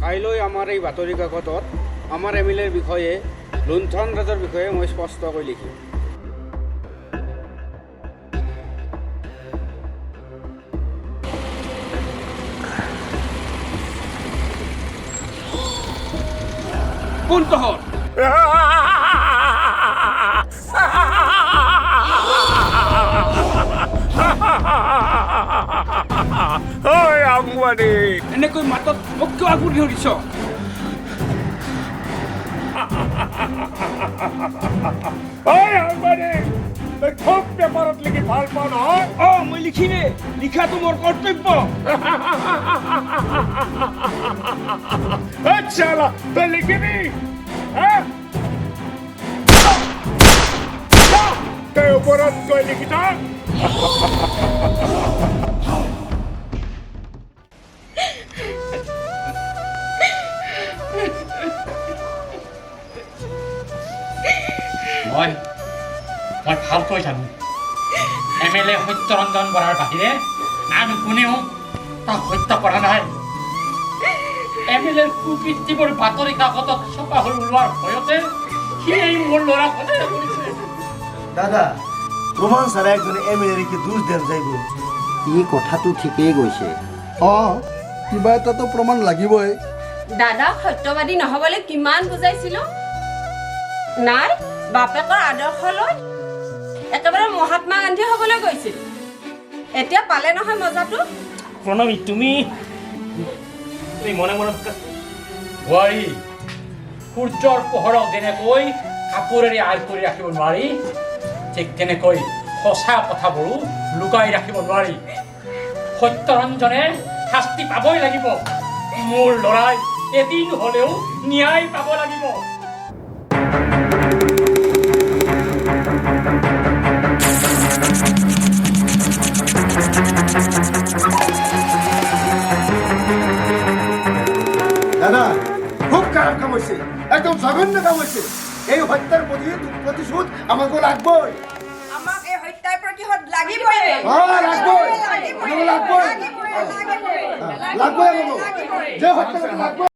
কাইলৈ আমাৰ এই বাতৰি কাকতত আমাৰ এমএলএৰ বিষয়ে লুণ্ঠন ৰাজৰ বিষয়ে মই স্পষ্টকৈ লিখিম। কোন তহঁত? এনেকৈ মাতত মোক কিয় আগবঢ়ি ধৰিছ? খুব পেপাৰত লিখি ভাল পাওঁ নহয়। মই লিখিমে, লিখাটো মোৰ কৰ্তব্য। আচ্ছা তই লিখিবি, তই ওপৰত গৈ লিখি থাক। মই ভালকৈ জানো এমএলএ সত্যৰঞ্জন বৰাৰ বাহিৰে আন কোনেও তাক হত্যা কৰা নাই। এমএলএৰ কুকীৰ্তিবোৰ বাতৰি কাকতত ছপা হৈ ওলোৱাৰ ভয়তে সিয়েই মোৰ ল'ৰাক হত্যা কৰিছে। দাদা প্ৰমাণ ছাৰা একজনে এমএলএৰ কি দোষ দেন যাইব? ই কথাটো ঠিকেই কৈছে। কিবা এটাতো প্ৰমাণ লাগিবই। দাদাক সত্যবাদী নহবলৈ কিমান বুজাইছিলো, নাই বাপেকৰ আদৰ্শ লৈ একেবাৰে মহাত্মা গান্ধী হ'বলৈ গৈছিল। এতিয়া পালে নহয় মজাটো। প্ৰণৱী তুমি মনে মনে বোৱাৰী সূৰ্যৰ পোহৰক যেনেকৈ কাপোৰেৰে আঁৰ কৰি ৰাখিব নোৱাৰি, ঠিক তেনেকৈ সঁচা কথাবোৰো লুকাই ৰাখিব নোৱাৰি। সত্যৰঞ্জনে শাস্তি পাবই লাগিব। মোৰ ল'ৰাই এদিন হ'লেও ন্যায় পাব লাগিব। দাদা খুব খারাপ কাম হয়েছে, একদম জঘন্য কাম হয়েছে। এই হত্যার প্রতিশোধ আমাকে লাগবই। আমাক এই হত্যাৰ প্ৰতিশোধ লাগিবই। লাগবই লাগবই লাগবই যে হত্যা লাগবই।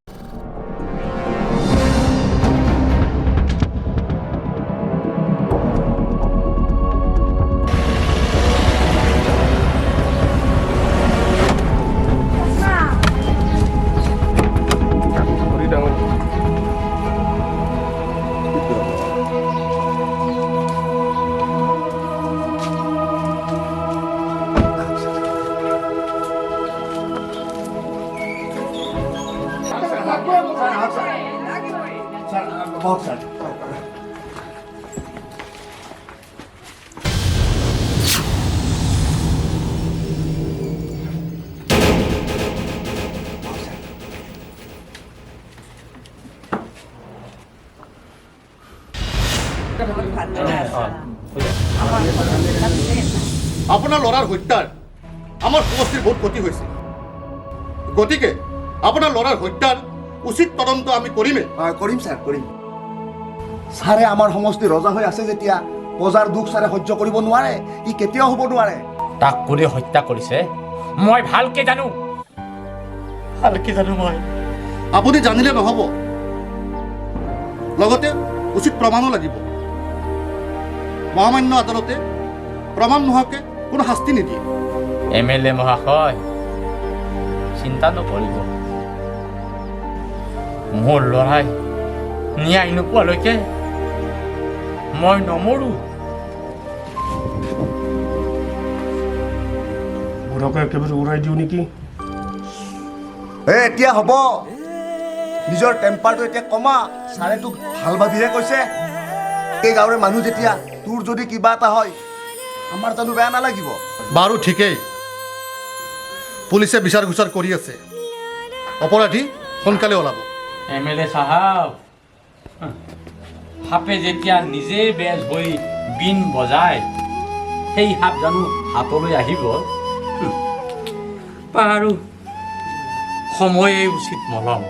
আপোনাৰ ল'ৰাৰ হত্যাৰ আমাৰ সমষ্টিৰ বহুত ক্ষতি হৈছে, গতিকে আপোনাৰ ল'ৰাৰ হত্যাৰ উচিত তদন্ত আমি কৰিমেই। কৰিম ছাৰ, কৰিম। ছাৰে আমাৰ সমষ্টি ৰজা হৈ আছে যেতিয়া প্ৰজাৰ দুখ ছাৰে সহ্য কৰিব নোৱাৰে, ই কেতিয়াও হ'ব নোৱাৰে। তাক কোনে হত্যা কৰিছে মই ভালকে জানো মই। আপুনি জানিলে নহ'ব, লগতে উচিত প্ৰমাণো লাগিব। মহামান্য আদালতে প্ৰমাণ নোহোৱাকৈ কোনো শাস্তি নিদিয়ে। এমএলএ মহাশয় চিন্তা নকৰিব, মোৰ ল'ৰাই ন্যায় নোপোৱালৈকে মই নমৰো। বুঢ়াকে একেবাৰে উৰাই দিওঁ নেকি? এতিয়া হ'ব, নিজৰ টেম্পাৰটো এতিয়া কমা। ছাৰে তোক ভাল ভাবিহে কৈছে। এই গাঁৱৰে মানুহ যেতিয়া তোৰ যদি কিবা এটা হয় আমাৰ জানো বেয়া নালাগিব? বাৰু ঠিকেই, পুলিচে বিচাৰ খোচাৰ কৰি আছে, অপৰাধী সোনকালে ওলাব। এমএলএ চাহাব, সাপে যেতিয়া নিজে বেজ হৈ বিন বজায়, সেই সাপ জানো হাতলৈ আহিব? বাৰু সময়ে উচিত মলম,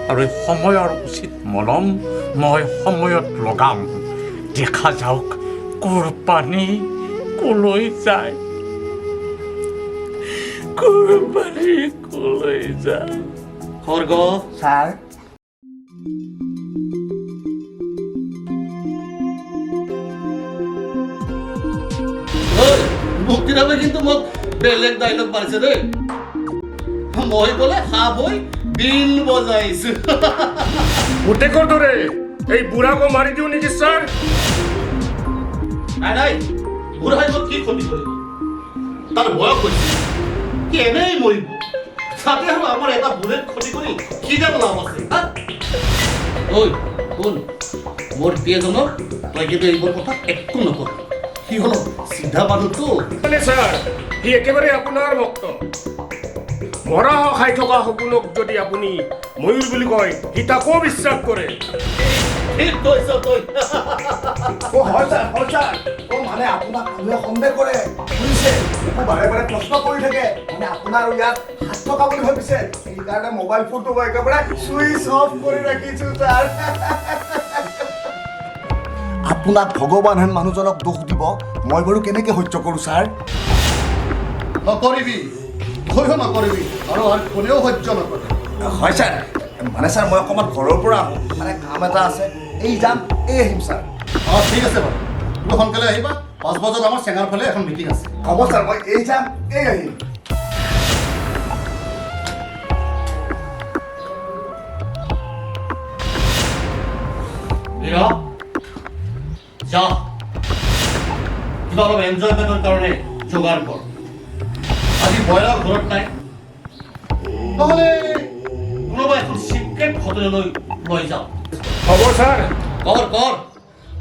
আৰু এই সময়ৰ উচিত মলম মই সময়ত লগাম। দেখা যাওক কোৰ পানী কলৈ যায়, কোৰ পানী কলৈ যায়। খৰ্গ ছাৰ মুক্তিৰামে কিন্তু মোক বেলেগ ডাইলগ মাৰিছে দেই মই বোলে সাপ হৈ বিন বজাইছো পুতেকৰ দৰে এই বুঢ়াকো মাৰি দিওঁ নেকি ছাৰ নাই নাই বুঢ়াই মোক কি ক্ষতি কৰিব তাৰ বয়স হৈছে কি এনেই মৰিব তাতে আৰু আমাৰ এটা বুঢ়েত ক্ষতি কৰি কি যেন লাভ আছে ঐ শুন মোৰ প্ৰিয়জনক তই কিন্তু এইবোৰ কথা একো নকৰ সি হ'ল চিধা মানুহটো মানে ছাৰ সি একেবাৰে আপোনাৰ ভক্ত মৰা খাই থকা সপোনক যদি আপুনি ময়ূৰ বুলি কয় সি তাকো বিশ্বাস কৰে ঠিক কৈছ তই হয় ছাৰ মানে আপোনাক মানুহে সন্দেহ কৰে বুজিছে বাৰে বাৰে প্ৰশ্ন কৰি থাকে মানে আপোনাৰ ইয়াত হাত থকা বুলি ভাবিছে সেইকাৰণে মোবাইল ফোনটো মই একেবাৰে চুইচ অফ কৰি ৰাখিছোঁ ছাৰ আপোনাক ভগৱান হেন মানুহজনক দোষ দিব মই বাৰু কেনেকৈ সহ্য কৰোঁ ছাৰ নকৰিবি ভয়ো নকৰিবি আৰু কোনেও সহ্য নকৰে হয় ছাৰ মানে ছাৰ মই অকণমান ঘৰৰ পৰা আহোঁ মানে কাম এটা আছে এই যাম এই আহিম ছাৰ অঁ ঠিক আছে বাৰু তুমি সোনকালে আহিবা 5 বজাত আমাৰ চেঙাৰ ফালে এখন মিটিং আছে হ'ব ছাৰ মই এই যাম এই আহিম হিৰ' যা কিবা অলপ এনজয়মেণ্টৰ কাৰণে যোগাৰ কৰ আজি বয়লা ঘৰত নাই নহ'লে কোনোবা এখন চিক্ৰেট হোটেললৈ লৈ যাওঁ হ'ব ছাৰ কৰ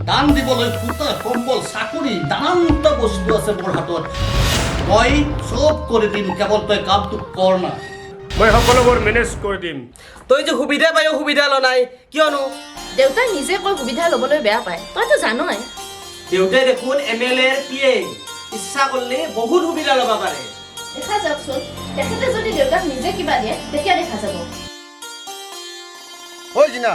দান দিবলৈ সূতা কম্বল চাকৰি নানানটা বস্তু আছে মোৰ হাতত মই চব কৰি দিম কেৱল তই কামটো কৰ না মই সকলোবোৰ মেনেজ কৰি দিম তই যে সুবিধা পায়ো সুবিধা ল নাই কিয়নো দেউতাই নিজে কৈ সুবিধা ল'বলৈ বেয়া পায় তইতো জানই দেউতাই দেখোন MLA ৰ PA ইচ্ছা কৰিলে বহুত সুবিধা ল'ব পাৰে দেখা যাওকচোন তেখেতে যদি দেউতাক নিজে কিবা দিয়ে তেতিয়া দেখা যাব ঐ জিনা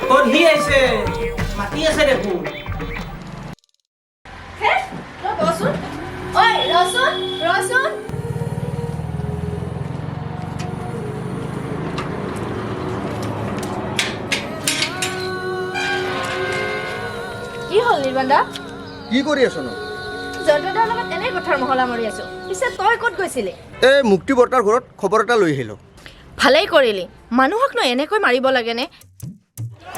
কোন সি আহিছে মাতি আছে দেখোন হে তই বচোন ঐ ৰচোন কি হ'ল নিৰ্বাণ দা কি কৰি আছনো জয়ন্তদাৰ লগত এনে কথাৰ মহলা মাৰি আছো পিছে তই ক'ত গৈছিলি এই মুক্তি বৰ্তাৰ ঘৰত খবৰ এটা লৈ আহিলোঁ ভালেই কৰিলি মানুহকনো এনেকৈ মাৰিব লাগেনে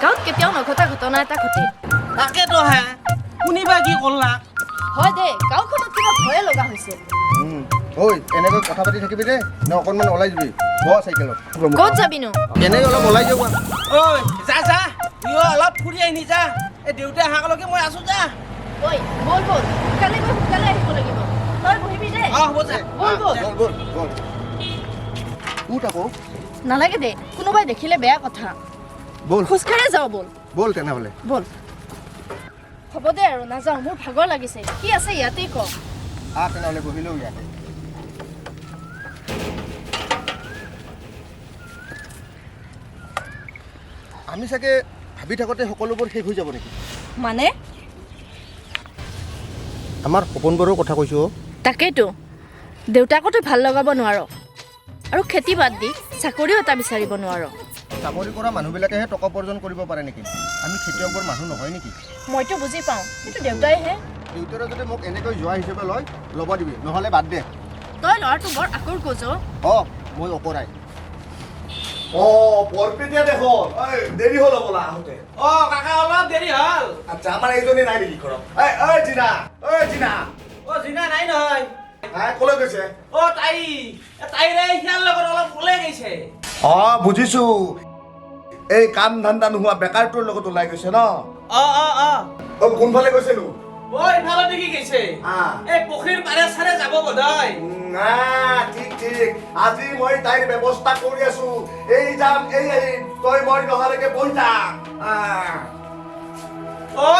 গাঁৱত কেতিয়াও নঘটা ঘটনা এটা ঘটে তাকেতো হে শুনিবা কি ক'লা হয় দে গাঁওখনত কিবা ভয়ে লগা হৈছে ঐ এনেকৈ কথা পাতি থাকিবি দে নে অকণমান ওলাই যাবি বহ চাইকেলত ক'ত যাবিনো এনেই অলপ ওলাই যাওঁ ঐ যা তুইও অলপ ফুৰি আহিনি যা এই দেউতাই অহালৈকে মই আছো যা ঐ বল সোনকালে গৈ সোনকালে আহিব লাগিব তই বহিবি দে হ'ব যা বল উঠ আকৌ নালাগে দে কোনোবাই দেখিলে বেয়া কথা বল খোজকাঢ়ি যাওঁ বল তেনেহ'লে বল হ'ব দে আৰু নাযাওঁ মোৰ ভাগৰ লাগিছে কি আছে ইয়াতেই ক তেনেহ'লে বহিলেও ইয়াতে আমি চাগে ভাবি থাকোঁতে সকলোবোৰ শেষ হৈ যাব নেকি মানে আমাৰ সপোনবোৰৰ কথা কৈছোঁ তাকেইতো দেউতাকতো ভাল লগাব নোৱাৰ আৰু খেতি বাদ দি চাকৰিও এটা বিচাৰিব নোৱাৰ চাকৰি কৰা মানুহবিলাকেহে টকা উপাৰ্জন কৰিব পাৰে নেকি আমি খেতিয়কবোৰ মানুহ নহয় নেকি মইতো বুজি পাওঁ কিন্তু দেউতাইহে দেউতাৰে যদি মোক এনেকৈ যোৱা হিচাপে লয় ল'ব দিবি নহ'লে বাদ দে তই ল'ৰাটো বৰ আকৰ কোজ মই অকৰাই বৰপেটীয়া দেখোন দেৰি হ'ল হ'বলা আহোঁতে কাকা অলপ দেৰি হ'ল আচ্ছা আমাৰ এইজনী নাই নেকি ঘৰত জিনা জিনা নাই নহয় ক'লৈ গৈছে তাইৰে সিয়াৰ লগত অলপ ওলাই গৈছে বুজিছো এই কাম ধান্দা নোহোৱা বেকাৰটোৰ লগত ওলাই গৈছে ন কোনফালে গৈছেনো ইফালে দেখি গৈছে এই পুখুৰীৰ পাৰে চাৰে যাব বোধহয় ঠিক আজি মই তাইৰ ব্যৱস্থা কৰি আছো এই যাম এই আহিম তই মই নহালৈকে বহি থাক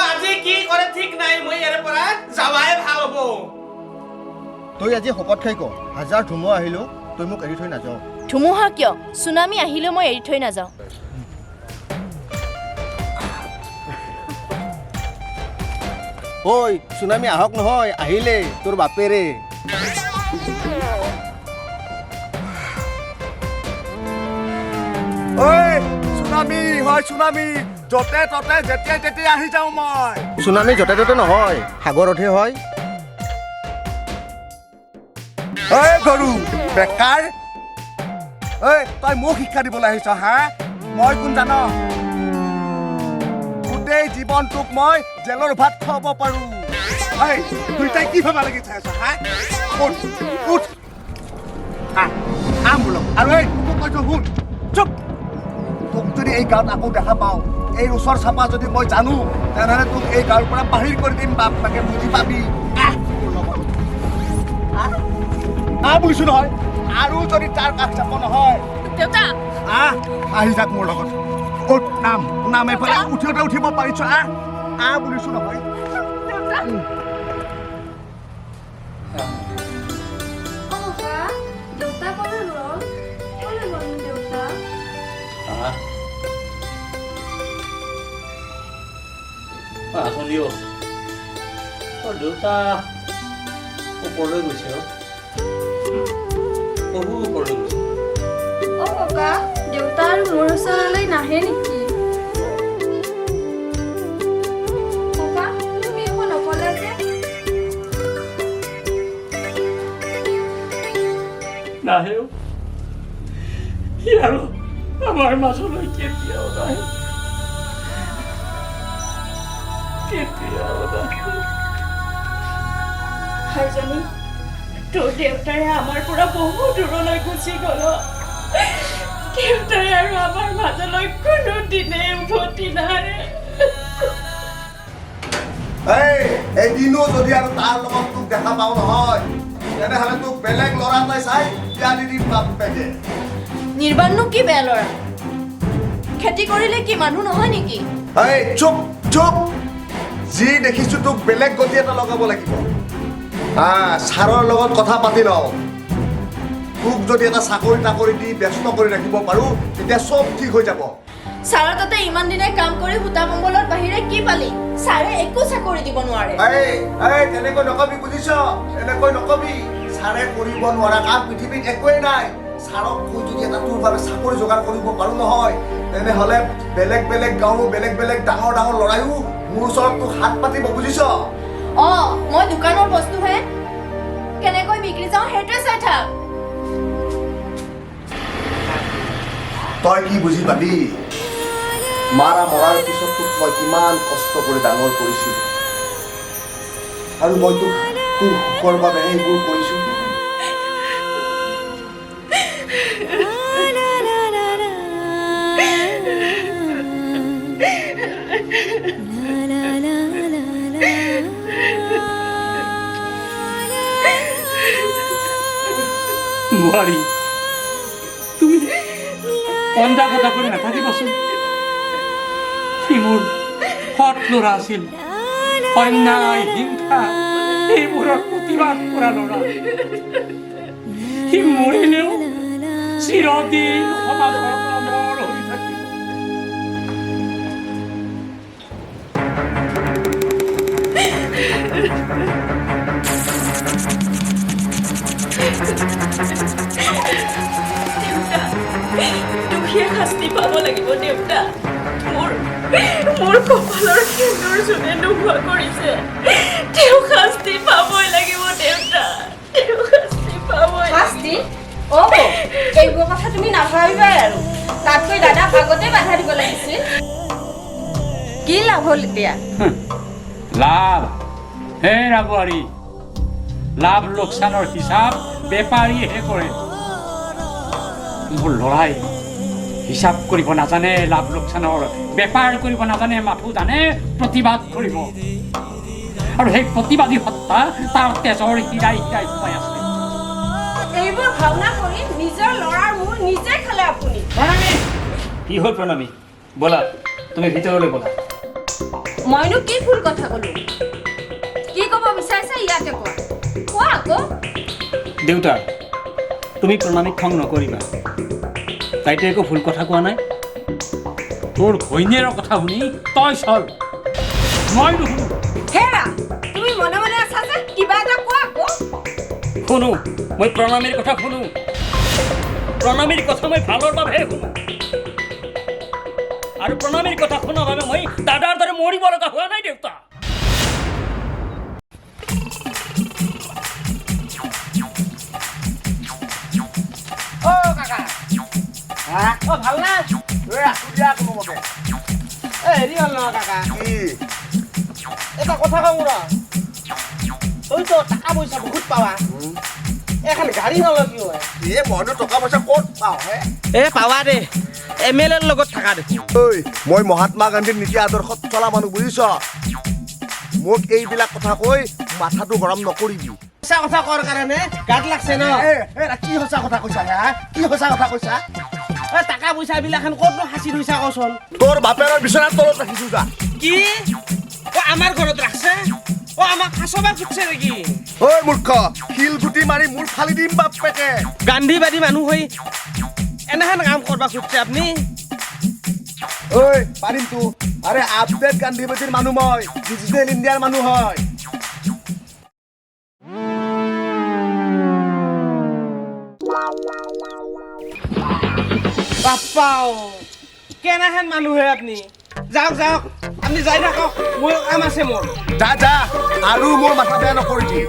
আজি কি কৰে ঠিক নাই মই ইয়াৰে পৰা যাবাই ভাল হ'ব তই আজি শপত খাই ক হাজাৰ ধুমুহা আহিলেও তই মোক এৰি থৈ নাযাওঁ ধুমুহা কিয় চুনামি আহিলেও মই এৰি থৈ নাযাওঁ চুনামি আহক নহয় আহিলে তোৰ বাপেৰে ঐ চুনামী হয় চুনামী য'তে ত'তে যেতিয়াই তেতিয়াই আহি যাওঁ মই চুনামী য'তে ত'তে নহয় সাগৰতহে হয় ঐ গৰু বেকাৰ ঐ তই মোক শিক্ষা দিবলৈ আহিছ হা মই কোন জান গোটেই জীৱনটোক মই জেলৰ ভাত খুৱাব পাৰোঁ ঐ দুইটাই কি ভাবা লাগি চাই আছ হা উঠ উঠ মোৰ লগত আৰু এই তোক কৈছোঁ শুন চুপ তোক যদি এই গাঁৱত আকৌ দেখা পাওঁ এই ওচৰ চাপা যদি মই জানো তেনেহ'লে তোক এই গাঁৱৰ পৰা বাহিৰ কৰি দিম বাপ তাকে বুজি পাবি মোৰ লগত বুলিছো নহয় আৰু যদি তাৰ কাষ চাপ নহয় দেউতা আহি যাক মোৰ লগত উঠ নাম এফালে উঠিওতে উঠিব পাৰিছ বুলিছো নহয় দেউতা ক'লে গ'ল দেউতা আসলিও দেউতা ওপৰলৈ গৈছে বহু ওপৰলৈ গৈছে ককা দেউতা আৰু মোৰ ওচৰলৈ নাহে নেকি ককা তুমি একো নকলা যে নাহেও সি আৰু আমাৰ মাজলৈ কেতিয়াও নাহে ভাইজনী তোৰ দেউতাৰে আমাৰ পৰা বহু দূৰলৈ গুচি গ'ল দেউতাৰে আৰু আমাৰ মাজলৈ কোনো দিনে উভতি নাহে এদিনো যদি আৰু তাৰ লগত তোক দেখা পাওঁ নহয় তেনেহ'লে তোক বেলেগ ল'ৰা এটাই চাই বিয়া দি দিম বাপ পেকে নিৰ্বাণনো কি বেয়া ল'ৰা খেতি কৰিলে কি মানুহ নহয় নেকি চুপ চুপ যি দেখিছো তোক বেলেগ গতি এটা লগাব লাগিব ছাৰৰ লগত কথা পাতি লওঁ তোক যদি এটা চাকৰি তাকৰি দি ব্যস্ত কৰি ৰাখিব পাৰোঁ তেতিয়া চব ঠিক হৈ যাব ছাৰৰ তাতে ইমান দিনে কাম কৰি সূতা কম্বলৰ বাহিৰে কি পালি ছাৰে একো চাকৰি দিব নোৱাৰে তেনেকৈ নকবি বুজিছ এনেকৈ নকবি ছাৰে কৰিব নোৱাৰা কাম পৃথিৱীত একোৱেই নাই ছাৰক কৈ যদি এটা তোৰ বাবে চাকৰি যোগাৰ কৰিব পাৰোঁ নহয় তেনেহ'লে বেলেগ বেলেগ গাঁও বেলেগ বেলেগ ডাঙৰ ডাঙৰ ল'ৰাইও মোৰ ওচৰত তোক হাত পাতিব বুজিছ মই দোকানৰ বস্তুহে কেনেকৈ বিক্ৰী যাওঁ সেইটোৱে চাই থাক তই কি বুজি পাবি মাৰা মৰাৰ পিছত তোক মই কিমান কষ্ট কৰি ডাঙৰ কৰিছিলোঁ আৰু মই তোক তোৰ সুখৰ বাবে এইবোৰ কৰিছোঁ নোৱাৰি তুমি অন্ধা কথা কৰি নাথাকিবাচোন সি মোৰ সৎ ল'ৰা আছিল অন্যায় হিংসা এইবোৰৰ প্ৰতিবাদ কৰা ল'ৰা সি মৰিলেও চিৰদিন সমাজৰ অমৰ হৈ থাকিব দুখীয়া শাস্তি পাব লাগিব দেউতা মোৰ কপালৰ সেন্দুৰ যোনে নোহোৱা কৰিছে তেওঁ শাস্তি পাবই লাগিব দেউতা তেওঁ শাস্তি পাবই শাস্তি এইবোৰ কথা তুমি নাভাবিবাই আৰু তাতকৈ দাদাক আগতে বাধা দিব লাগিছিল কি লাভ হ'ল এতিয়া লাভ হে ৰাবুৱাৰী লাভ লোকচানৰ হিচাপ বেপাৰীহে কৰে মোৰ ল'ৰাই হিচাপ কৰিব নাজানে লাভ লোকচানৰ বেপাৰ কৰিব নাজানে মাথো জানে প্ৰতিবাদ কৰিব আৰু সেই প্ৰতিবাদী সত্তা তাৰ তেজৰ হীৰাই হীৰাই সোমাই আছে এইবোৰ ভাওনা কৰি নিজৰ ল'ৰাৰ মূৰ নিজে খালে আপুনি প্ৰণামী কি হ'ল প্ৰণামী ব'লা তুমি ভিতৰলৈ ব'লা মইনো কি ভুল কথা ক'লো কি ক'ব বিচাৰিছে ইয়াতে কোৱা আকৌ দেউতা তুমি প্ৰণামীক খং নকৰিবা তাইতো একো ভুল কথা কোৱা নাই তোৰ ঘৈণীয়েৰৰ কথা শুনি তই চল মই নুশুনো হেৰা তুমি মনে মনে আছা যে কিবা এটা কোৱা আকৌ শুনো মই প্ৰণামীৰ কথা শুনো প্ৰণামীৰ কথা মই ভালৰ বাবেহে শুনো আৰু প্ৰণামীৰ কথা শুনাৰ বাবে মই দাদাৰ দৰে মৰিব লগা হোৱা নাই দেউতা ভাল না হেৰি হ'ল নহয় কাকা এটা কথা কওঁ ৰ তইতো টকা পইচা বহুত পাৱা এখন গাড়ী নলয় কি হয় মইতো টকা পইচা ক'ত পাওঁ হে পাৱা দে MLA লগত থাকা দেখোন ঐ মই মহাত্মা গান্ধীৰ নীতি আদৰ্শত চলা মানুহ বুজিছ মোক এইবিলাক কথা কৈ মাথাটো গৰম নকৰিবি সঁচা কথা কোৱাৰ কাৰণে গাত লাগছে ন কি সঁচা কথা কৈছা হা কি সঁচা কথা কৈছা টকা পইচা বিলাখন ক'তনো সাঁচি থৈছা কচোন তোৰ বাপেৰৰ বিচনাৰ তলত ৰাখিছো যা কি আমাৰ ঘৰত ৰাখছে আমাক ফাঁচবা খুজিছে নেকি ঐ মূৰ্খ শিলগুটি মাৰি মোৰ ফালি দিম বাপেকে গান্ধীবাদী মানুহ হৈ এনেহেন কাম কৰবা খুজিছে আপুনি ঐ পাৰিমতো আৰে আপডেট গান্ধীবাদীৰ মানুহ মই ডিজিটেল ইণ্ডিয়াৰ মানুহ হয় বাপ্পাও কেনেহেন মানুহ হে আপুনি যাওক যাওক আপুনি যাই থাকক মোৰ কাম আছে মোৰ যা যা আৰু মোৰ মাথা বেয়া নকৰিবি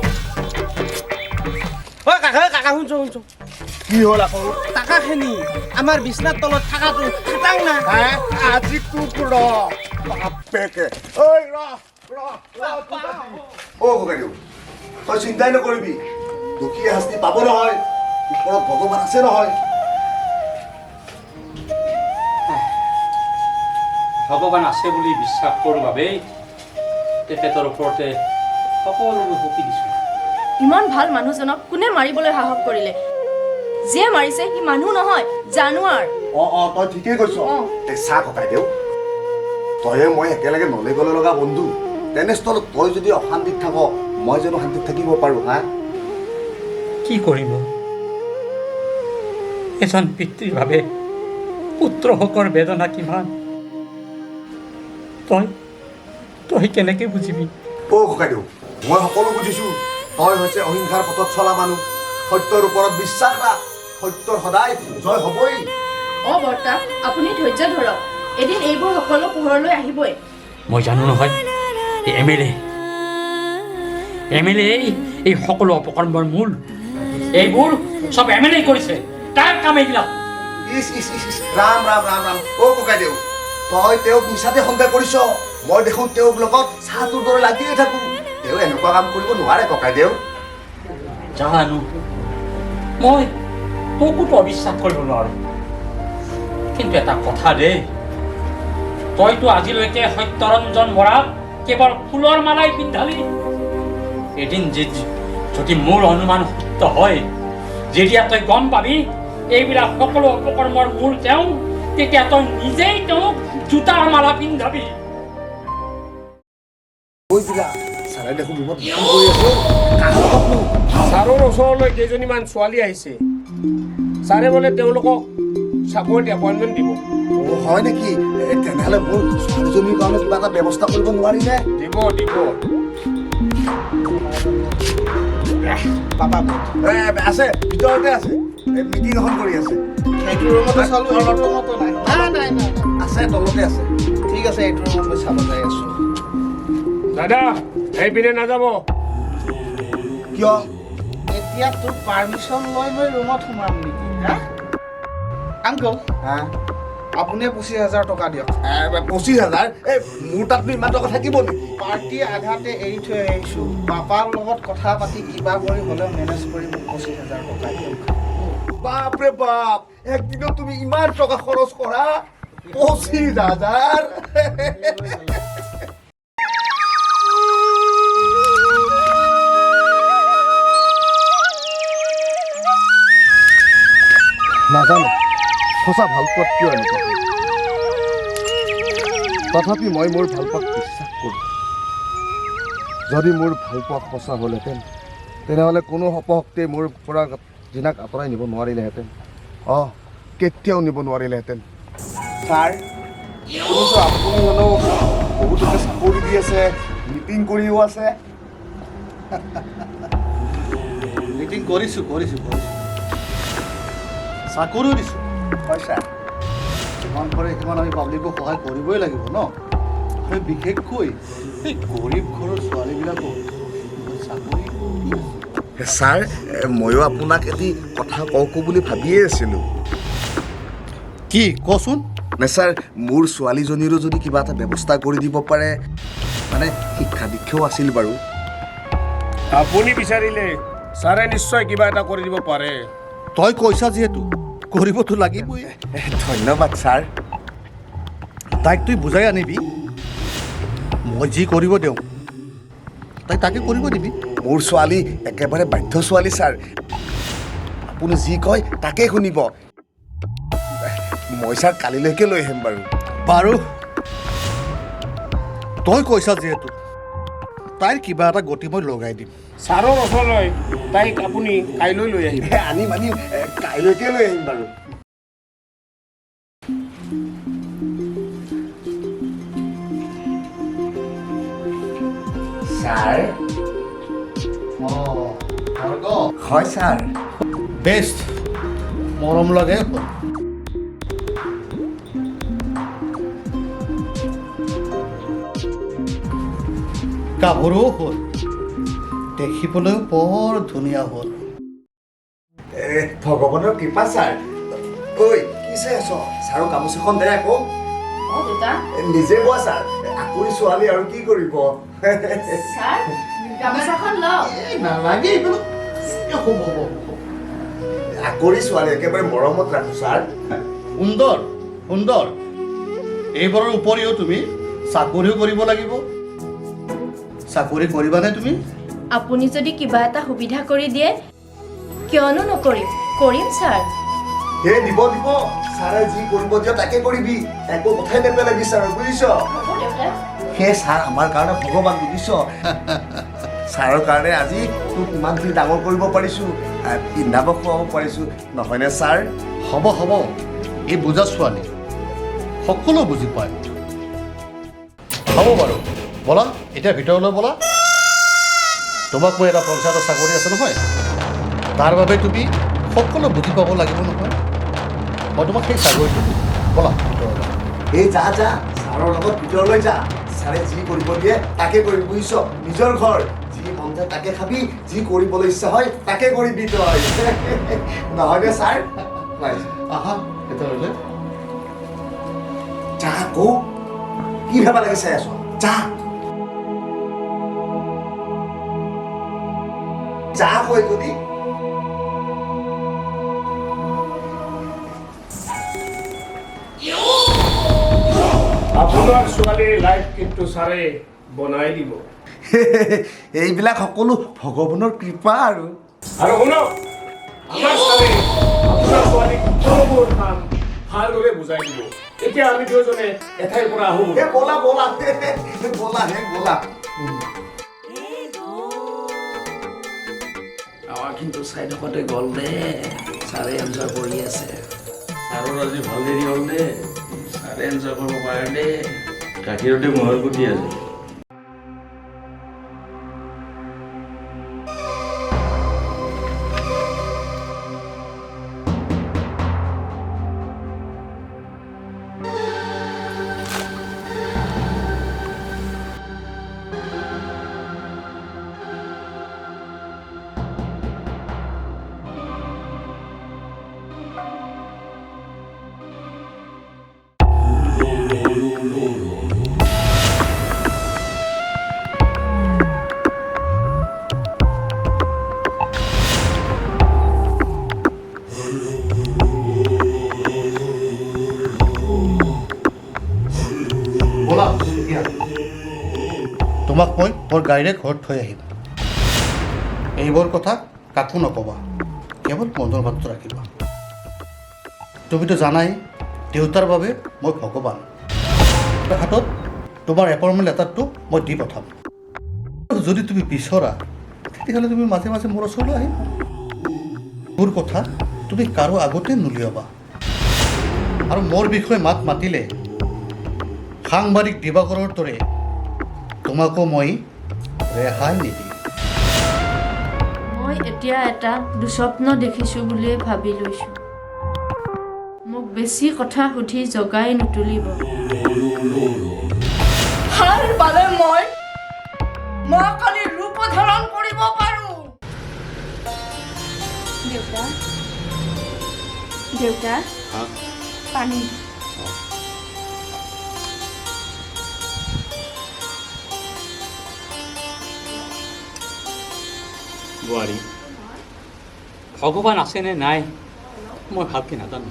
কাকা শুনছো কি হ'ল আকৌ টাকাখিনি আমাৰ বিছনাৰ তলত থাকাটো খাটাং না আজি তোক বাপেকে ঐ ককাইদেউ তই চিন্তাই নকৰিবি দুখীয়া শাস্তি পাব নহয় ওপৰত ভগৱান আছে নহয় ভগৱান আছে বুলি বিশ্বাস কৰোঁ বাবেই তেখেতৰ ওপৰতে সকলোবোৰ সঁপি দিছোঁ ইমান ভাল মানুহজনক কোনে মাৰিবলৈ সাহস কৰিলে যিয়ে মাৰিছে সি মানুহ নহয় জানুৱাৰ তই ঠিকেই কৈছ চা ককাইদেউ তয়ে মই একেলগে নলে গলে লগা বন্ধু তেনেস্থলত তই যদি অশান্তিত থাক মই জানো শান্তিত থাকিব পাৰো হা কি কৰিব এজন পিতৃৰ বাবে পুত্ৰশোকৰ বেদনা কিমান তই কেনেকে বুজিবি ককাইদেউ মই সকলো বুজিছো তই হৈছে অহিংসাৰ পথত চলা মানুহ সত্যৰ ওপৰত বিশ্বাস ৰাখ সত্যৰ সদায় জয় হ'বই বৰ্তা আপুনি ধৈৰ্য ধৰক এদিন এইবোৰ সকলো পোহৰলৈ আহিবই মই জানো নহয় MLA এই সকলো অপকৰ্মৰ মূল এইবোৰ চব MLA কৰিছে তাৰ কাম এইবিলাক ৰাম ৰাম ৰাম ৰাম ককাইদেউ তই তেওঁক মিছাতে সন্দেহ কৰিছ মই দেখোন তেওঁক লগত চাহটোৰ দৰে লাগিয়ে থাকো তেওঁ এনেকুৱা কাম কৰিব নোৱাৰে ককাইদেউ জানো মই তোকোতো অবিশ্বাস কৰিব নোৱাৰো কিন্তু এটা কথা দেই তইতো আজিলৈকে সত্যৰঞ্জন বৰাক কেৱল ফুলৰ মালাই পিন্ধালি এদিন যদি মোৰ অনুমান সত্য হয় যেতিয়া তই গম পাবি এইবিলাক সকলো অপকৰ্মৰ মূল তেওঁ তেতিয়া তই নিজেই তেওঁক জোতাৰ মালা পিন্ধাবি ছাৰৰ ওচৰলৈ কেইজনীমান ছোৱালী আহিছে ছাৰে বোলে তেওঁলোকক চাকৰিত এপইণ্টমেণ্ট দিব হয় নেকি তেনেহ'লে মোৰ ছোৱালীজনীৰ কাৰণে কিবা এটা ব্যৱস্থা কৰিব নোৱাৰিনে দিব আছে ভিতৰতে আছে মিটিং এখন কৰি আছে সেইটো ৰুমতে চালোঁ তলতো নাই আছে তলতে আছে ঠিক আছে এইটো ৰুমত মই চাব যাই আছোঁ দাদা এইপিনে নাযাব কিয় এতিয়া তোৰ পাৰ্মিশ্যন লৈ মই ৰুমত সোমাম নেকি হা আংকল আপুনি 25,000 টকা দিয়ক 25,000 মোৰ তাতনো ইমান টকা থাকিব নেকি পাৰ্টি আধাতে এৰি থৈ আহিছোঁ পাপাৰ লগত কথা পাতি কিবা কৰি হ'লেও মেনেজ কৰি মোক 25,000 টকা দিয়ক বাপৰে বাপ একদিনত তুমি ইমান টকা খৰচ কৰা 25,000 নাজানো সঁচা ভালপোৱাত কিয় এনেকুৱা তথাপি মই মোৰ ভালপোৱাক বিশ্বাস কৰোঁ যদি মোৰ ভালপোৱা সঁচা হ'লহেঁতেন তেনেহ'লে কোনো অপশক্তিয়ে মোৰ পৰা জিনাক আঁতৰাই নিব নোৱাৰিলেহেঁতেন কেতিয়াও নিব নোৱাৰিলেহেঁতেন ছাৰ শুনিছোঁ আপুনি হ'লেও বহুতকে চাকৰি দি আছে মিটিং কৰিও আছে মিটিং কৰিছোঁ চাকৰিও দিছোঁ। হয় ছাৰ। যিমান পাৰে সিমান আমি পাব্লিকক সহায় কৰিবই লাগিব ন। আৰু বিশেষকৈ এই গৰীব ঘৰৰ ছোৱালীবিলাকক চাকৰি দি আছোঁ। ছাৰ ময়ো আপোনাক এটি কথা কওঁ বুলি ভাবিয়ে আছিলোঁ। কি কচোন? নে ছাৰ মোৰ ছোৱালীজনীৰো যদি কিবা এটা ব্যৱস্থা কৰি দিব পাৰে, মানে শিক্ষা দীক্ষাও আছিল বাৰু। আপুনি বিচাৰিলে ছাৰে নিশ্চয় কিবা এটা কৰি দিব পাৰে। তই কৈছা যিহেতু কৰিবতো লাগিবই। ধন্যবাদ ছাৰ। তাইক তুই বুজাই আনিবি, মই যি কৰিব দিওঁ তাই তাকে কৰিব দিবি। মোৰ ছোৱালী একেবাৰে বাধ্য ছোৱালী ছাৰ। আপুনি যি কয় তাকে শুনিব। মই ছাৰ কালিলৈকে লৈ আহিম বাৰু। বাৰু তই কৈছা যিহেতু তাইৰ কিবা এটা গতি মই লগাই দিম। ছাৰৰ ওচৰলৈ তাইক আপুনি কাইলৈ লৈ আহিব। আনিম কাইলৈকে লৈ আহিম বাৰু। ছাৰ। হয় ছাৰ। বেষ্ট মৰম লাগে। গাভৰুও হ'ল, দেখিবলৈও বৰ ধুনীয়া হ'ল। ভগৱানৰ কৃপা ছাৰ। ঐ কি চাই আছ? ছাৰক গামোচাখন দে আকৌ। অঁ দেউতা। নিজে কোৱা ছাৰ, আকুৰি ছোৱালী আৰু কি কৰিব। ছাৰ গামোচাখন লওক। নালাগে এইবিলাক। হ'ব আকুৰি ছোৱালী একেবাৰে মৰমত ৰাখো ছাৰ। সুন্দৰ সুন্দৰ। এইবোৰৰ উপৰিও তুমি চাকৰিও কৰিব লাগিব। চাকৰি কৰিবানে তুমি? আপুনি যদি কিবা এটা সুবিধা কৰি দিয়ে কিয়নো নকৰিম, কৰিম ছাৰ। সেই দিব ছাৰে যি কৰিব দিয়ে তাকে কৰিবি। একো কথাই নেপেলাবি ছাৰ, বুজিছ? সেই ছাৰ আমাৰ কাৰণে ভগৱান, বুজিছ? ছাৰৰ কাৰণে আজি তোক ইমানখিনি ডাঙৰ কৰিব পাৰিছোঁ, পিন্ধাব খুৱাব পাৰিছোঁ, নহয়নে ছাৰ? হ'ব এই বুজা ছোৱালী সকলো বুজি পায়। হ'ব বাৰু, ব'লা এতিয়া ভিতৰলৈ ব'লা। তোমাক মই এটা পঞ্চায়তৰ চাকৰি আছে নহয়, তাৰ বাবে তুমি সকলো বুজি পাব লাগিব নহয়। মই তোমাক সেই চাকৰিটো দিম। ব'লা ভিতৰলৈ। এই যা ছাৰৰ লগত ভিতৰলৈ যা। ছাৰে যি কৰিব দিয়ে তাকে কৰিবি, বুজিছ? নিজৰ ঘৰ, যি মন যায় তাকে খাবি, যি কৰিবলৈ ইচ্ছা হয় তাকে কৰিবি তই। নহয়নে ছাৰ? আহা ভিতৰলৈ। যা আকৌ, কি ভাবা লাগি চাই আছ? যা কয় যদি। আপোনাৰ ছোৱালীৰ লাইফ কিন্তু ছাৰে বনাই দিব। এইবিলাক সকলো ভগৱানৰ কৃপা আৰু শুনক, আমাৰ ছাৰে আপোনাৰ ছোৱালীক সকলোবোৰ কাম ভালদৰে বুজাই দিব। এতিয়া আমি দুয়োজনে এঠাইৰ পৰা আহোঁ। ব'লা ব'লা আমাৰ কিন্তু চাই থাকোঁতে গ'ল দে, ছাৰে এনজয় কৰি আছে। ছাৰৰ আজি ভাল দেৰি হ'ল দে, ছাৰে এনজয় কৰিব পাৰে দে। গাখীৰতে মহৰ গুটি আছে। ব'লা তোমাক মই মোৰ গাড়ীৰে ঘৰত থৈ আহিম। এইবোৰ কথা কাকো নক'বা, কেৱল মনৰ ভাৱটো ৰাখিবা। তুমিতো জানাই দেউতাৰ বাবে মই ভগৱান। হাতত তোমাৰ এপইণ্টমেণ্ট লেটাৰটো মই দি পঠাম। যদি তুমি বিচৰা তেতিয়াহ'লে তুমি মাজে মাজে মোৰ ওচৰলৈ আহিবা। মোৰ কথা তুমি কাৰো আগতে নুলিয়াবা। আৰু মোৰ বিষয়ে মাত মাতিলে সাংবাদিক দিবাকৰৰ দৰে তোমাকো মই ৰেহাই নিদিম। মই এতিয়া এটা দুস্বপ্ন দেখিছোঁ বুলিয়ে ভাবি লৈছোঁ। মোক বেছি কথা সুধি জগাই নুতুলিব। ভাল পালে মই কালি ৰূপ ধাৰণ কৰিব পাৰোঁ। দেউতা দেউতা পানী। বোৱাৰী, ভগৱান আছেনে নাই মই ভালকৈ নাজানো,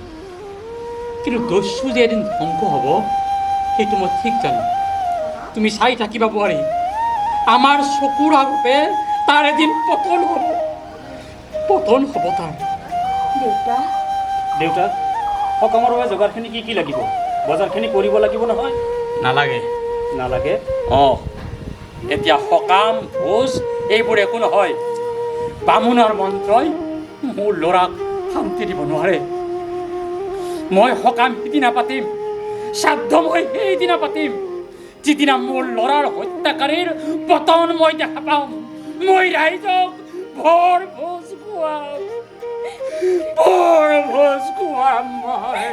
কিন্তু দস্যু যে এদিন ধ্বংস হ'ব সেইটো মই ঠিক জানো। তুমি চাই থাকিবা বোৱাৰী, আমাৰ চকুৰ আগতে তাৰ এদিন পতন হ'ব তাৰ। দেউতা দেউতা, সকামৰ বাবে যোগাৰখিনি কি লাগিব? বজাৰখিনি কৰিব লাগিব নহয়? নালাগে নালাগে? এতিয়া সকাম ভোজ এইবোৰ একো নহয়। বামুণৰ মন্ত্ৰই মোৰ ল'ৰাক শান্তি দিব নোৱাৰে। মই সকাম সিদিনা পাতিম, শ্ৰাদ্ধ মই সেইদিনা পাতিম যিদিনা মোৰ ল'ৰাৰ হত্যাকাৰীৰ পতন মই দেখা পাম। মই ৰাইজক ভৰ ভোজ খুৱাম মই।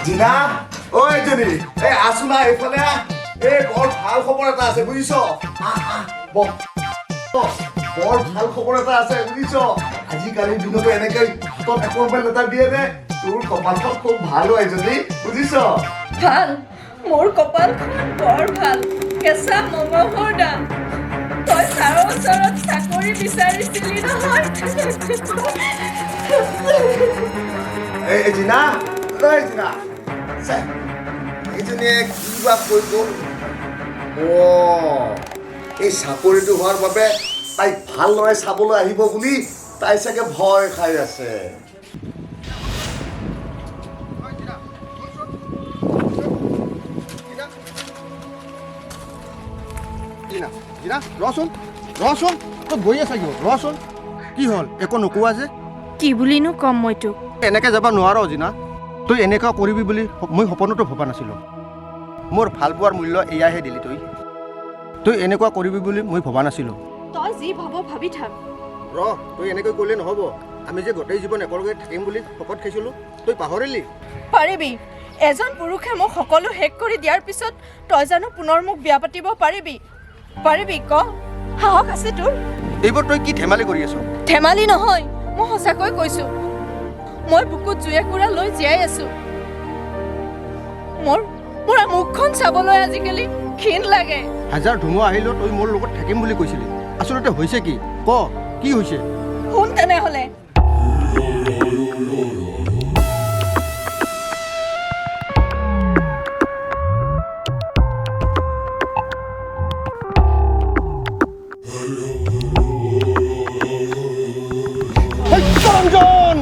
জিনা, ঐ জনী, এই আছো না এইফালে। এই বৰ ভাল খবৰ এটা আছে বুজিছ। বৰ ভাল খবৰ এটা আছে বুজিছ। আজিকালিৰ দিনতো এনেকে হাতত এপইণ্টমেণ্ট এটা দিয়ে নে? তোৰ কপালখন খুব ভাল হয় যদি বুজিছ। ভাল, মোৰ কপাল বৰ ভাল। কেঁচা মঙহৰ দাম। তই ছাৰৰ ওচৰত চাকৰি বিচাৰিছিলি নহয়। এই জিনা, ঐ জিনা, এইজনীয়ে কিবা কৈ গ'ল। এই চাকৰিটো হোৱাৰ বাবে তাই ভালদৰে চাবলৈ আহিব বুলি তাই চাগে ভয় খাই আছে। ৰচোন তই গৈ আছা কিয়? ৰচোন, কি হ'ল একো নোকোৱা যে? কি বুলিনো ক'ম মই তোক? এনেকৈ যাব নোৱাৰ জিনা। তই এনেকুৱা কৰিবি বুলি মই সপোনতো ভবা নাছিলোঁ। মোৰ ভাল পোৱাৰ মূল্য এয়াহে দিলি তই এনেকুৱা কৰিবি বুলি মই ভবা নাছিলোঁ। তই যি ভাব ভাবি থাক। তই এনেকৈ ক'লে নহ'ব। আমি যে গোটেই জীৱন একেলগে থাকিম বুলি শপত খাইছিলোঁ, তই পাহৰিলি? পাৰিবি। এজন পুৰুষে মোক সকলো শেষ কৰি দিয়াৰ পিছত তই জানো পুনৰ মোক বিয়া পাতিব পাৰিবি? ক, সাহস আছে তোৰ? এইবোৰ তই কি ধেমালি কৰি আছ? ধেমালি নহয়, মই সঁচাকৈ কৈছোঁ। মই বুকুত জুই একুৰা লৈ জীয়াই আছোঁ। মোৰ মুখখন চাবলৈ আজিকালি ঘিণ লাগে। হাজাৰ ধুমুহা আহিলেও তই মোৰ লগত থাকিম বুলি কৈছিলি। আচলতে হৈছে কি? কি হৈছে? শুন তেনেহ'লে। সত্যৰঞ্জন!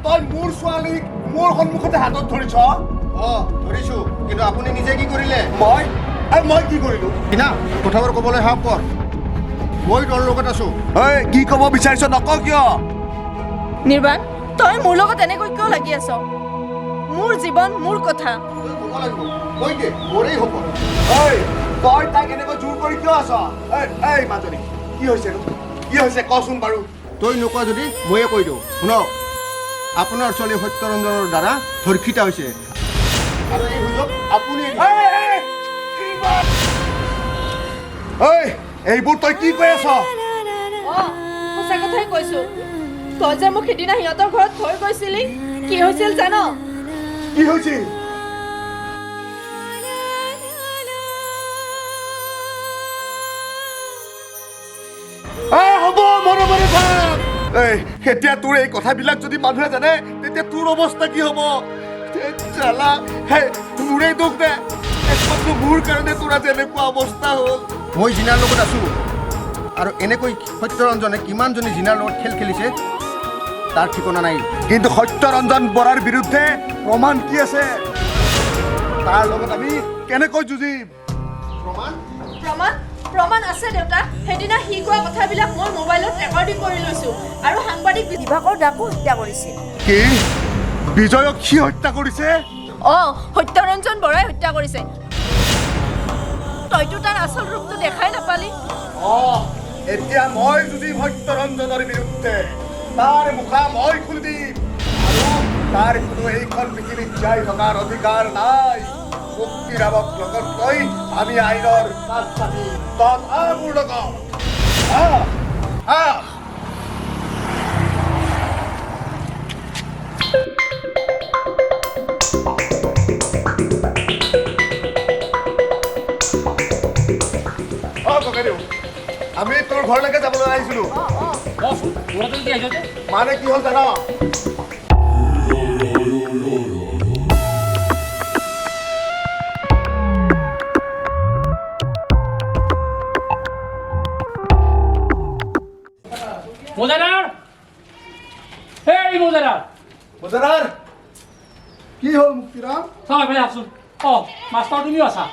তই মোৰ ছোৱালীক মোৰ সন্মুখতে হাতত ধৰিছ? ধৰিছো, কিন্তু আপুনি নিজে কি কৰিলে? মই কি কৰিলো? কিনা কথাবোৰ ক'বলৈ সাহস কৰ। মই তোৰ লগত আছো। কি ক'ব বিচাৰিছ নক কিয়? নিৰ্বাণ, তই মোৰ লগত এনেকৈ কিয় লাগি আছ? মোৰ জীৱন, মোৰ কথা। তই তাইক এনেকৈ জোৰ কৰি কিয় আছ? মাজনী, কি হৈছে কচোন বাৰু। তই নোকোৱা যদি ময়ে কৈ দিওঁ। শুনক, আপোনাৰ ছোৱালী সত্যৰঞ্জনৰ দ্বাৰা ধৰ্ষিত হৈছে। আৰু এই সুযোগ আপুনি এইবোৰ তই কি কৈ আছ? সঁচা কথাই কৈছোঁ। তই যে মোক সিদিনা সিহঁতৰ ঘৰত থৈ গৈছিলি, কি হৈছিল জান? কি হৈছিল? হ'ব মনে থাক। এতিয়া তোৰ এই কথাবিলাক যদি মানুহে জানে তেতিয়া তোৰ অৱস্থা কি হ'ব? তোৰেই দুখ দে, একমাত্ৰ মোৰ কাৰণে তোৰ আজি এনেকুৱা অৱস্থা হ'ল। মই জিনাৰ লগত আছো, আৰু এনেকৈ সত্যৰঞ্জনে কিমানজনী জিনাৰ লগত খেল খেলিছে তাৰ ঠিকনা নাই। কিন্তু সত্যৰঞ্জন বৰাৰ বিৰুদ্ধে প্ৰমাণ কি আছে? তাৰ লগত আমি কেনেকৈ যুঁজিম? প্ৰমাণ আছে দেউতা। সেইদিনা সি কোৱা কথাবিলাক মই মোবাইলত ৰেকৰ্ডিং কৰি লৈছো আৰু সাংবাদিক বিভাগৰ ডাকো হত্যা কৰিছিল। কি বিজয়ক সি হত্যা কৰিছে? সত্যৰঞ্জন বৰাই হত্যা কৰিছে। তইতো তাৰ আচল ৰূপটো দেখাই নাপালি। এতিয়া মই যুঁজিম সত্যৰঞ্জনৰ বিৰুদ্ধে। তাৰ মুখা মই খুলি দিম আৰু তাৰ কোনো এইখন পৃথিৱীত জীয়াই থকাৰ অধিকাৰ নাই। মুক্তিৰামক লগত লৈ আমি আইনৰ কাষ চাপি তত মোৰ লগত আমি তোৰ ঘৰলৈকে যাবলৈ আহিছিলো। মানে কি হ'ল জান? মোজাদাৰ, এই মোজাদাৰ, কি হ'ল মুক্তিৰাম? চাওঁ এইফালে আহচোন। মাষ্টৰ তুমিও আছা?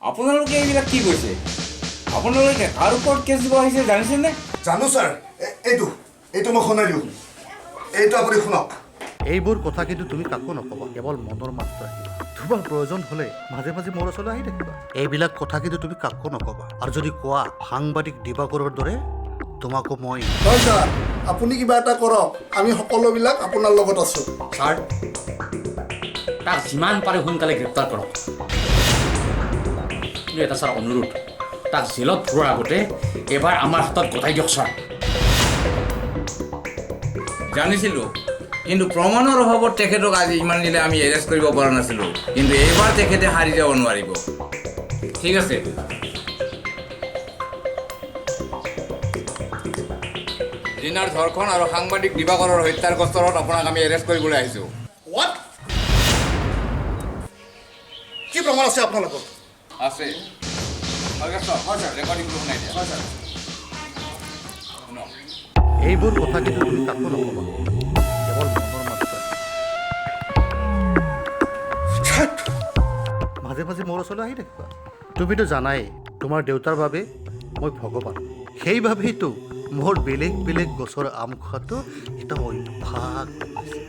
আপোনালোকে এইবিলাক কি কৈছে? আপোনালোকে কাৰ ওপৰত কেছ দিব আহিছে জানিছেনে? জানো ছাৰ। এইটো মই শুনাই দিওঁ। এইটো আপুনি শুনক। এইবোৰ কথা কিন্তু তুমি কাকো নকবা, কেৱল মনৰ মাত্ৰ ৰাখিবা। তোমাৰ প্ৰয়োজন হ'লে মাজে মাজে মোৰ ওচৰলৈ আহি থাকিবা। এইবিলাক কথা কিন্তু তুমি কাকো নকবা, আৰু যদি কোৱা সাংবাদিক দিবাকৰৰ দৰে তোমাকো মই। হয় ছাৰ, আপুনি কিবা এটা কৰক। আমি সকলোবিলাক আপোনাৰ লগত আছো। ছাৰ, তাক যিমান পাৰে সোনকালে গ্ৰেপ্তাৰ কৰক। এটা ছাৰ অনুৰোধ, তাক জেলত ভৰোৱাৰ আগতে এবাৰ আমাৰ হাতত গতাই দিয়ক ছাৰ। জানিছিলোঁ, কিন্তু প্ৰমাণৰ অভাৱত তেখেতক আজি ইমান দিনে আমি এৰেষ্ট কৰিব পৰা নাছিলোঁ। কিন্তু এইবাৰ তেখেতে হাৰি যাব নোৱাৰিব। ঠিক আছে। জিনাৰ ধৰ্ষণ আৰু সাংবাদিক দিবাকৰৰ হত্যাৰ গোচৰত আপোনাক আমি এৰেষ্ট কৰিবলৈ আহিছোঁ। হোৱাট? কি প্ৰমাণ আছে আপোনাৰ লগত? আছে। ৰেকৰ্ডিংটো শুনাই দিয়া। এইবোৰ কথা কিন্তু তুমি কাকো নকবা, কেৱল মনৰ মাত্ৰ। মাজে মাজে মোৰ ওচৰলৈ আহি থাকিবা। তুমিতো জানাই তোমাৰ দেউতাৰ বাবে মই ভগৱান। সেইবাবেইতো মোৰ বেলেগ বেলেগ গছৰ আম খোৱাটো এটা অভ্যাস হৈছে।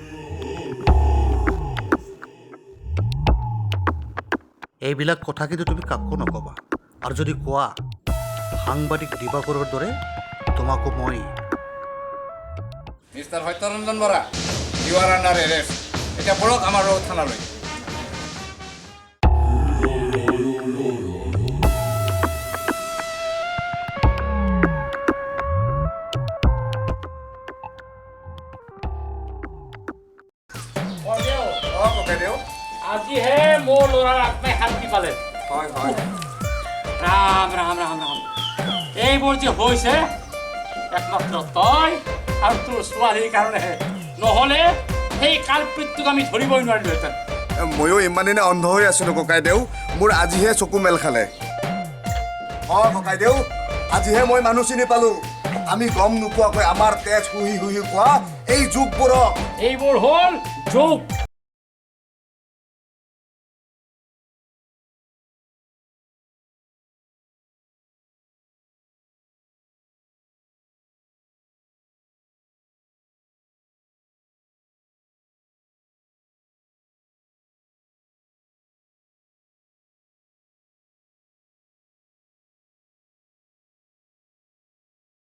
এইবিলাক কথা কিন্তু তুমি কাকো নকবা, আৰু যদি কোৱা সাংবাদিক দিবাকৰৰ দৰে তোমাকো মই। Mister Satyaranjan Bora, you are under arrest. এতিয়া বৰক আমাৰ থানালৈ। আজিহে মোৰ ল'ৰাৰ আত্মাই শান্তি পালে। হয় হয়। ৰাম ৰাম ৰাম ৰাম, এইবোৰ যে হৈছে একমাত্ৰ তই আৰু তোৰ ছোৱালীৰ কাৰণেহে। নহ'লে সেই কালপৃতটোক আমি ধৰিবই নোৱাৰিলোহেঁতেন। ময়ো ইমান দিনে অন্ধ হৈ আছিলোঁ ককাইদেউ। মোৰ আজিহে চকু মেল খালে। ককাইদেউ, আজিহে মই মানুহ চিনি পালোঁ। আমি গম নোপোৱাকৈ আমাৰ তেজ শুহি শুহি খোৱা এই যুগবোৰক। এইবোৰ হ'ল যুগ।